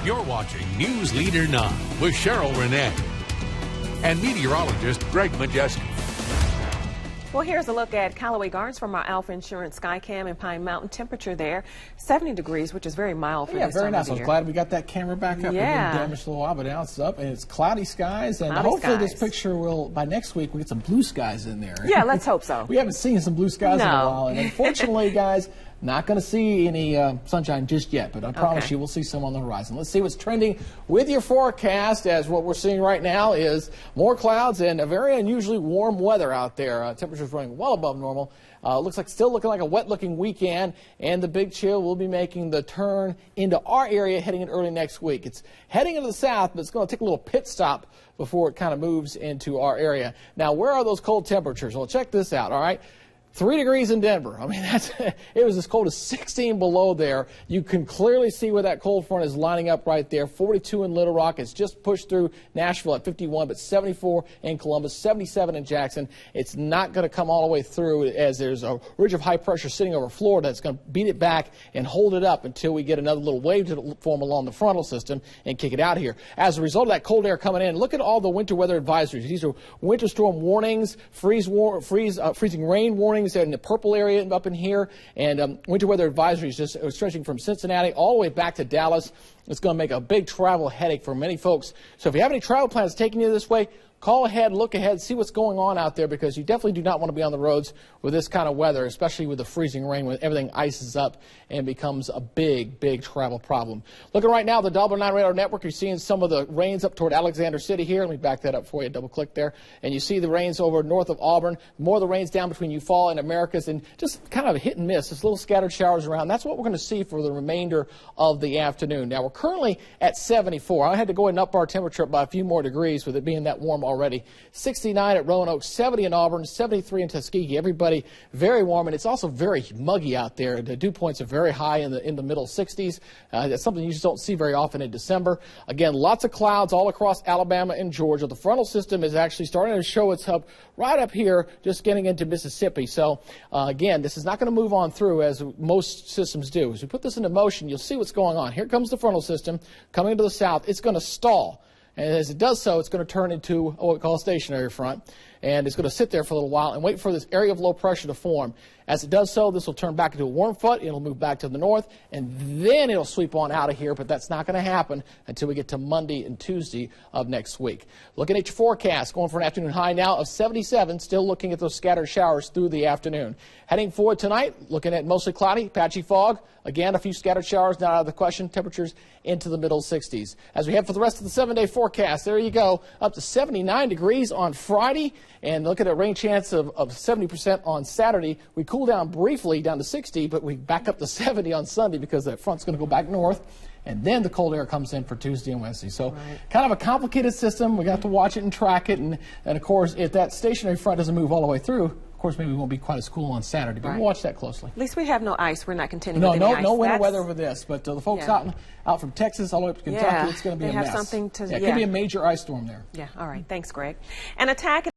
You're watching News Leader 9 with Cheryl Renee and meteorologist Greg Majewski. Well, here's a look at Callaway Gardens from our Alpha Insurance Skycam in Pine Mountain. Temperature there, 70 degrees, which is very mild for this very time nice. of I was year. glad we got that camera back up. Yeah. It been damaged a little while, but now it's up, and it's cloudy skies. And Cloudy hopefully skies. this picture will, by next week, we'll get some blue skies in there. Yeah, let's hope so. We haven't seen some blue skies in a while. And unfortunately, guys, not going to see any sunshine just yet, but I promise you we'll see some on the horizon. Let's see what's trending with your forecast, as what we're seeing right now is more clouds and a very unusually warm weather out there. Temperatures running well above normal. Looks like still looking like a wet-looking weekend, and the big chill will be making the turn into our area heading in early next week. It's heading into the south, but it's going to take a little pit stop before it kind of moves into our area. Now, where are those cold temperatures? Well, check this out, all right? 3 degrees in Denver. I mean, it was as cold as 16 below there. You can clearly see where that cold front is lining up right there. 42 in Little Rock. It's just pushed through Nashville at 51, but 74 in Columbus, 77 in Jackson. It's not going to come all the way through, as there's a ridge of high pressure sitting over Florida that's going to beat it back and hold it up until we get another little wave to form along the frontal system and kick it out here. As a result of that cold air coming in, look at all the winter weather advisories. These are winter storm warnings, freezing rain warnings in the purple area up in here, and winter weather advisories just stretching from Cincinnati all the way back to Dallas. It's going to make a big travel headache for many folks. So if you have any travel plans taking you this way, call ahead, look ahead, see what's going on out there, because you definitely do not want to be on the roads with this kind of weather, especially with the freezing rain when everything ices up and becomes a big, big travel problem. Looking right now at the Double 9 Radar Network, you're seeing some of the rains up toward Alexander City here. Let me back that up for you, double click there. And you see the rains over north of Auburn, more of the rains down between Eufaula and Americas, and just kind of a hit and miss, just little scattered showers around. That's what we're going to see for the remainder of the afternoon. Now, we're currently at 74. I had to go ahead and up our temperature up by a few more degrees with it being that warm already. 69 at Roanoke, 70 in Auburn, 73 in Tuskegee. Everybody very warm, and it's also very muggy out there. The dew points are very high in the middle 60s. That's something you just don't see very often in December. Again, lots of clouds all across Alabama and Georgia. The frontal system is actually starting to show its hub right up here, just getting into Mississippi. So, again, this is not going to move on through as most systems do. As we put this into motion, you'll see what's going on. Here comes the frontal system coming into the south. It's going to stall. And as it does so, it's going to turn into what we call a stationary front. And it's going to sit there for a little while and wait for this area of low pressure to form. As it does so, this will turn back into a warm front. It'll move back to the north, and then it'll sweep on out of here. But that's not going to happen until we get to Monday and Tuesday of next week. Looking at your forecast, going for an afternoon high now of 77, still looking at those scattered showers through the afternoon. Heading forward tonight, looking at mostly cloudy, patchy fog. Again, a few scattered showers, not out of the question. Temperatures into the middle 60s. As we head for the rest of the 7-day forecast, there you go, up to 79 degrees on Friday. And look at a rain chance of 70% on Saturday. We cool down briefly down to 60, but we back up to 70 on Sunday because that front's going to go back north. And then the cold air comes in for Tuesday and Wednesday. So kind of a complicated system. We got to watch it and track it. And of course, if that stationary front doesn't move all the way through, of course, maybe we won't be quite as cool on Saturday. But we'll watch that closely. At least we have no ice. We're not contending with any ice. No winter weather over this. But the folks out from Texas all the way up to Kentucky, it's going to be a mess. Something to, it could be a major ice storm there. Yeah, all right. Thanks, Greg. An attack